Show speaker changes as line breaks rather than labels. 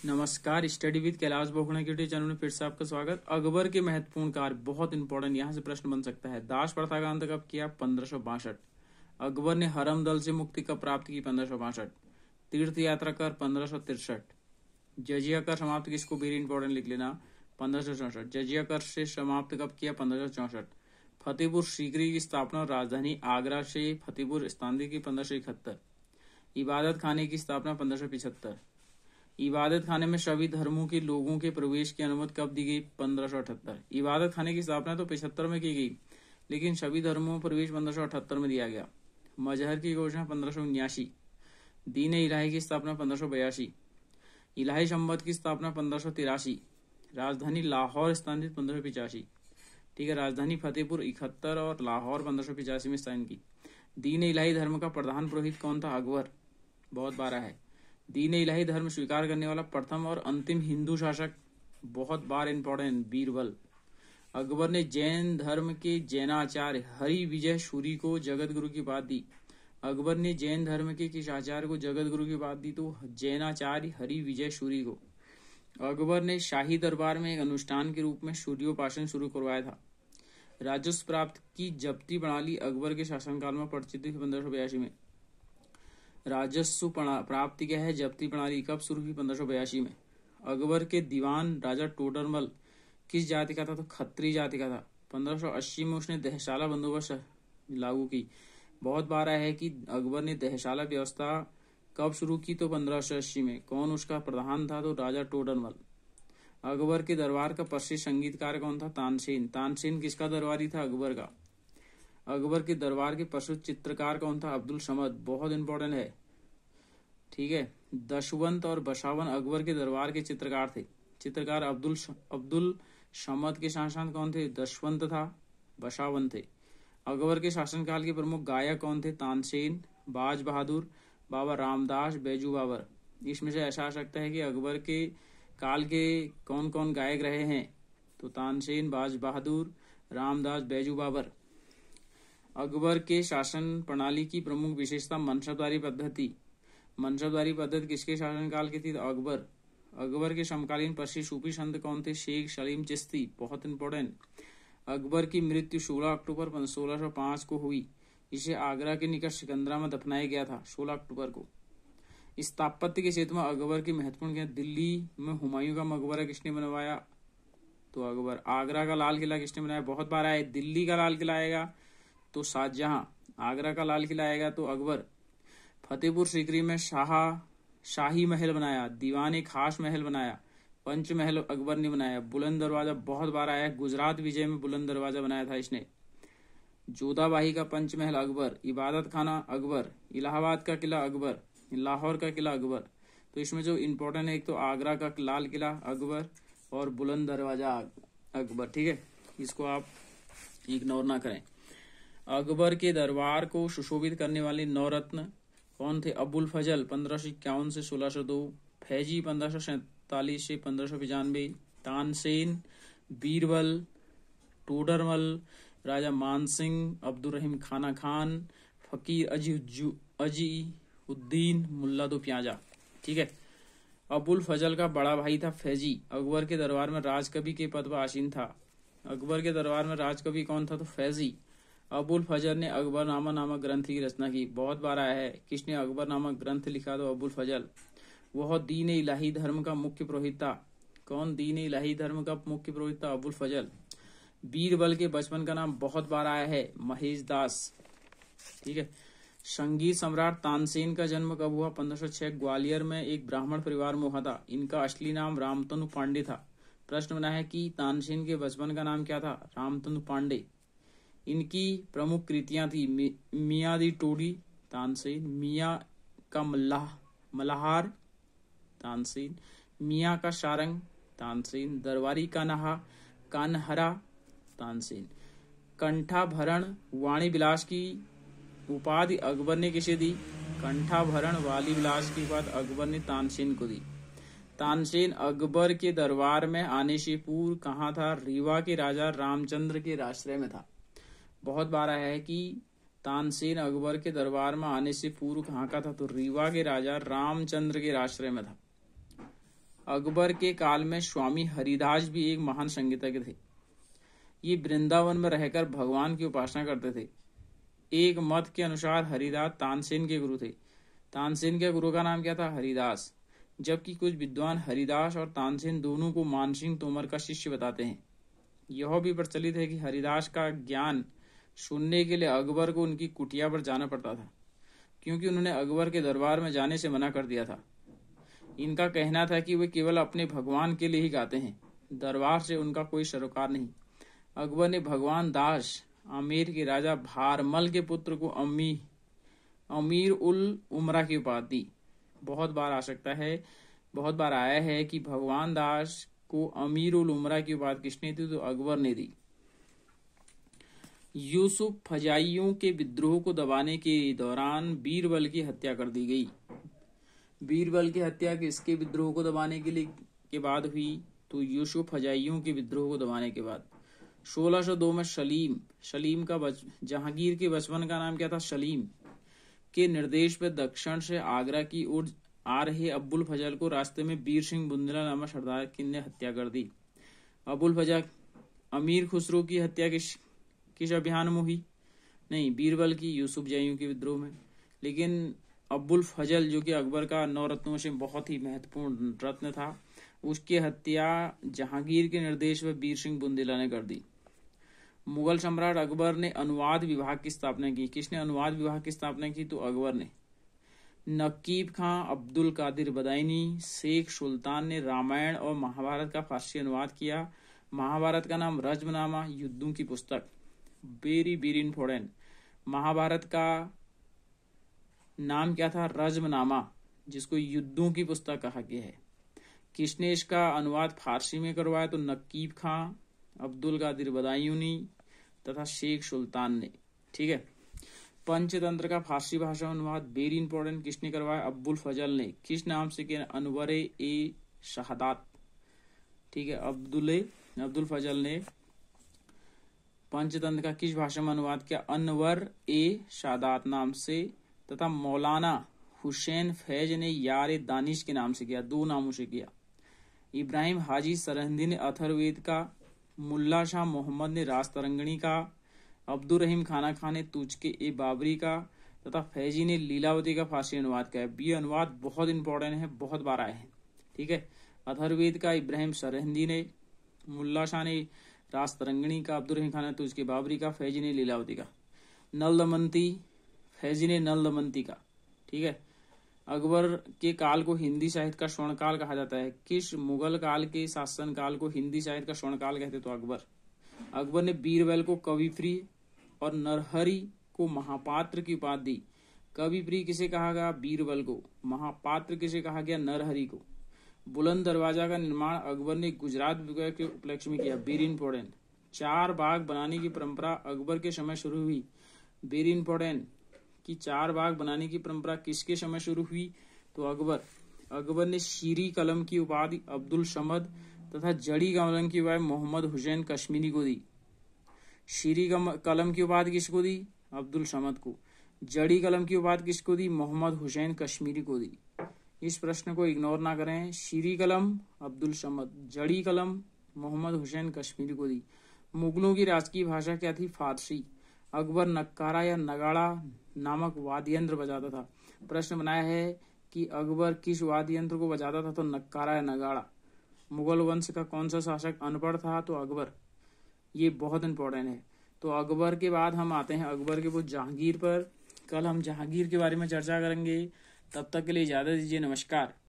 नमस्कार, study with Kailash Bokhra के channel में फिर से आपका स्वागत। अकबर के महत्वपूर्ण कार्य बहुत इंपॉर्टेंट, यहाँ से प्रश्न बन सकता है। दास प्रथा का अंत कब किया? 1562। अकबर ने हरम दल से मुक्ति कब प्राप्त की? 1562। तीर्थ यात्रा कर 1563। जजिया कर समाप्त किसको? वेरी इंपॉर्टेंट लिख लेना, 1564। जजिया कर से समाप्त कब किया? 1564। फतेहपुर सीकरी की स्थापना और राजधानी आगरा से फतेहपुर स्थान की 1571। इबादत खाने की स्थापना 1575। इबादत खाने में सभी धर्मों के लोगों के प्रवेश की अनुमति कब दी गई? 1578। इबादत खाने की स्थापना तो 75 में की गई, लेकिन सभी धर्मों में प्रवेश 1578 में दिया गया। मजहर की घोषणा 1579। दीन इलाही की स्थापना 1582। इलाही संवत की स्थापना 1583। राजधानी लाहौर स्थापित 1585। ठीक है, राजधानी फतेहपुर 71 और लाहौर 1585 में स्थापित की। दीन इलाही धर्म का प्रधान पुरोहित कौन था? अकबर। बहुत बार है। दीन इलाही धर्म स्वीकार करने वाला प्रथम और अंतिम हिंदू शासक, बहुत बार इंपॉर्टेंट, बीरबल। अकबर ने जैन धर्म के जैनाचार्य हरि विजय सूरी को जगत गुरु की बात दी। अकबर ने जैन धर्म के किस आचार्य को जगत गुरु की बात दी? तो जैनाचार्य हरि विजय सूरी को। अकबर ने शाही दरबार में एक अनुष्ठान के रूप में सूर्योपासन शुरू करवाया था। राजस्व प्राप्त की जब्ती प्रणाली अकबर के शासनकाल में प्रचलित थी 1582 में। राजस्व प्राप्ति क्या है? जब्ती प्रणाली कब शुरू हुई? 1582 में। अकबर के दीवान राजा टोडरमल किस जाति का था? तो खत्री जाति का था। 1580 में उसने दहशाला बंदोबस्त लागू की। बहुत बार है कि अकबर ने दहशाला व्यवस्था कब शुरू की? तो 1580 में। कौन उसका प्रधान था? तो राजा टोडरमल। अकबर के दरबार का प्रसिद्ध संगीतकार कौन था? तानसेन। तानसेन किसका दरबारी था? अकबर का। अकबर के दरबार के प्रसिद्ध चित्रकार कौन था? अब्दुल समद। बहुत इंपॉर्टेंट है, ठीक है। दशवंत और बसावन अकबर के दरबार के चित्रकार थे। चित्रकार अब्दुल समद के शासन कौन थे? दशवंत था, बसावन थे। अकबर के शासनकाल के प्रमुख गायक कौन थे? तानसेन, बाज बहादुर, बाबा रामदास, बैजू बाबर। इसमें से ऐसा आ सकता है कि अकबर के काल के कौन कौन गायक रहे हैं? तो तानसेन, बाज बहादुर, रामदास, बैजू बाबर। अकबर के शासन प्रणाली की प्रमुख विशेषता मनसबदारी पद्धति। मनसबदारी पद्धति किसके शासनकाल की थी? अकबर। अकबर के समकालीन प्रसिद्ध सूफी संत कौन थे? शेख सलीम चिश्ती। बहुत इंपॉर्टेंट। अकबर की मृत्यु 16 अक्टूबर 1605 को हुई। इसे आगरा के निकट सिकंदरा में दफनाया गया था 16 अक्टूबर को। स्थापत्य के क्षेत्र में अकबर की महत्वपूर्ण क्या? दिल्ली में हुमायूं का मकबरा किसने बनवाया? तो अकबर। आगरा का लाल किला किसने बनाया? बहुत बार आए। दिल्ली का लाल किला आएगा तो शाहजहां, आगरा का लाल किला आएगा तो अकबर। फतेहपुर सीकरी में शाही महल बनाया, दीवान खास महल बनाया, पंच महल अकबर ने बनाया। बुलंद दरवाजा बहुत बार आया, गुजरात विजय में बुलंद दरवाजा बनाया था इसने। जोधाबाई का पंच महल अकबर। इबादत खाना अकबर। इलाहाबाद का किला अकबर। लाहौर का किला अकबर। तो इसमें जो इम्पोर्टेंट है, एक तो आगरा का लाल किला अकबर और बुलंद दरवाजा अकबर, ठीक है। इसको आप इग्नोर ना करें। अकबर के दरबार को सुशोभित करने वाले नवरत्न कौन थे? अबुल फजल 1551 से 1602, फैजी 1547 से 1595, तानसेन, बीरबल, टोडरमल, राजा मानसिंह, अब्दुल रहीम खाना खान, फकीर अजीउद्दीन, मुल्ला दो प्याजा, ठीक है। अबुल फजल का बड़ा भाई था फैजी। अकबर के दरबार में राजकवि के पद पर आसीन था। अकबर के दरबार में राजकवि कौन था? तो फैजी। अबुल फजल ने अकबरनामा नामक ग्रंथ की रचना की। बहुत बार आया है, किसने अकबर नामक ग्रंथ लिखा? तो अबुल फजल। वह दीन इलाही धर्म का मुख्य पुरोहित था। कौन दीन इलाही धर्म का मुख्य पुरोहित था? अबुल फजल। बीरबल के बचपन का नाम बहुत बार आया है, महेश दास, ठीक है। संगीत सम्राट तानसेन का जन्म कब हुआ? 1506 ग्वालियर में एक ब्राह्मण परिवार में हुआ था। इनका असली नाम रामतनु पांडे था। प्रश्न बना है कि तानसेन के बचपन का नाम क्या था? रामतनु पांडे। इनकी प्रमुख कृतियां थी मियाँ दी टोडी, तानसेन, मियाँ का मल्हार, तानसेन, मियाँ का सारंग, तानसेन, दरबारी का कान्हरा, तानसेन। कंठाभरण वाणी विलास की उपाधि अकबर ने किसे दी? कंठाभरण वाली विलास की उपाधि अकबर ने तानसेन को दी। तानसेन अकबर के दरबार में आने से पूर्व कहाँ था? रीवा के राजा रामचंद्र के आश्रय में था। बहुत बार आया है कि तानसेन अकबर के दरबार में आने से पूर्व कहाँ का था? तो रीवा के राजा रामचंद्र के आश्रय में था। अकबर के काल में स्वामी हरिदास भी एक महान संगीतज्ञ थे। ये वृंदावन में रहकर भगवान की उपासना करते थे। एक मत के अनुसार हरिदास तानसेन के गुरु थे। तानसेन के गुरु का नाम क्या था? हरिदास। जबकि कुछ विद्वान हरिदास और तानसेन दोनों को मानसिंह तोमर का शिष्य बताते हैं। यह भी प्रचलित है कि हरिदास का ज्ञान सुनने के लिए अकबर को उनकी कुटिया पर जाना पड़ता था, क्योंकि उन्होंने अकबर के दरबार में जाने से मना कर दिया था। इनका कहना था कि वे केवल अपने भगवान के लिए ही गाते हैं, दरबार से उनका कोई सरोकार नहीं। अकबर ने भगवान दास आमेर के राजा भारमल के पुत्र को अमीर उल उमरा की उपाधि दी। बहुत बार आया है कि भगवान दास को अमीर उल उमरा की उपाधि किसने दी? तो अकबर ने दी। यूसुफ फजाइयों के विद्रोह को दबाने के दौरान बीरबल की हत्या कर दी गई। बीरबल की हत्या किसके विद्रोह को दबाने के बाद हुई? तो यूसुफ फजाइयों के विद्रोह को दबाने के बाद। 1602 में सलीम का जहांगीर के बचपन का नाम क्या था? सलीम के निर्देश पर दक्षिण से आगरा की ओर आ रहे अब्बुल फजल को रास्ते में वीर सिंह बुंदेला नामक सरदार ने हत्या कर दी। अब्बुल फजल अमीर खुसरो की हत्या किस अभियान में हुई? नहीं, बीरबल की यूसुफ जैयों के विद्रोह में। लेकिन अब्बुल फजल जो कि अकबर का 9 रत्नों से बहुत ही महत्वपूर्ण रत्न था, उसकी हत्या जहांगीर के निर्देश पर वीर सिंह बुंदेला ने कर दी। मुगल सम्राट अकबर ने अनुवाद विभाग की स्थापना की। किसने अनुवाद विभाग की स्थापना की? तो अकबर ने। नकीब खां, अब्दुल कादिर बदायूनी, शेख सुल्तान ने रामायण और महाभारत का फारसी अनुवाद किया। महाभारत का नाम रज्मनामा, युद्धों की पुस्तक। Very very important. महाभारत का नाम क्या था? रज्मनामा, जिसको युद्धों की पुस्तक कहा गया है। किसने इसका अनुवाद फारसी में करवाया? तो नकीब खां, अब्दुल कादिर बदायूनी तथा शेख सुल्तान ने। ठीक है। पंचतंत्र का फारसी भाषा अनुवाद वेरी इंपॉर्टेंट, किसने करवाया? अब्बुल फजल ने। किस नाम से किया? अनवरे ए शहादात। ठीक है, अब्दुल फजल ने पंचतंत्र का किस भाषा में अनुवाद किया? अनवर ए शहादात नाम से। तथा मौलाना हुसैन फैज ने यार दानिश के नाम से किया, 2 नामों से किया। इब्राहिम हाजी सरहिंदी ने अथर्ववेद का, मुल्ला शाह मोहम्मद ने रास्तरंगिणी का, अब्दुल रहीम खाना खान ने तुझके ए बाबरी का तथा फैजी ने लीलावती का फारसी अनुवाद किया। ये अनुवाद बहुत इंपॉर्टेंट है, बहुत बार आए हैं। ठीक है। अथर्ववेद का इब्राहिम सरहिंदी ने, मुल्ला शाह ने रास्तरंगिणी का, अब्दुल रहीम खान ने तुझके बाबरी का, फैजी ने लीलावती का। नल दमंती, फैजी ने नल दमंती का। ठीक है। अकबर के काल को हिंदी साहित्य का स्वर्णकाल कहा जाता है। किस मुगल काल के शासन काल को हिंदी साहित्य का स्वर्णकाल कहते? तो अकबर ने बीरबल को कविप्रिय और नरहरि को महापात्र की उपाधि दी। कविप्रिय किसे कहा गया? बीरबल को। महापात्र किसे कहा गया? नरहरि को। बुलंद दरवाजा का निर्माण अकबर ने गुजरात विजय के उपलक्ष्य में किया। Very important. 4 बाग बनाने की परंपरा अकबर के समय शुरू हुई। वेरी इंपॉर्टेंट कि 4 बाग बनाने की परंपरा किसके समय शुरू हुई? तो अकबर ने शीरी कलम की उपाधि अब्दुल समद तथा जड़ी कलम की उपाधि मोहम्मद हुसैन कश्मीरी को दी। शीरी कलम की उपाधि किसको दी? अब्दुल समद को। जड़ी कलम की उपाधि किसको दी? मोहम्मद हुसैन कश्मीरी को दी। इस प्रश्न को इग्नोर ना करें। शीरी कलम अब्दुल समद, जड़ी कलम मोहम्मद हुसैन कश्मीरी को दी। मुगलों की राजकीय भाषा क्या थी? फारसी। अकबर नक्कारा या नगाड़ा नामक वाद्य यंत्र बजाता था। प्रश्न बनाया है कि अकबर किस वाद्य यंत्र को बजाता था? तो नक्कारा या नगाड़ा। मुगल वंश का कौन सा शासक अनपढ़ था? तो अकबर। ये बहुत इंपॉर्टेंट है। तो अकबर के बाद हम आते हैं अकबर के वो जहांगीर पर। कल हम जहांगीर के बारे में चर्चा करेंगे। तब तक के लिए इजाजत दीजिए। नमस्कार।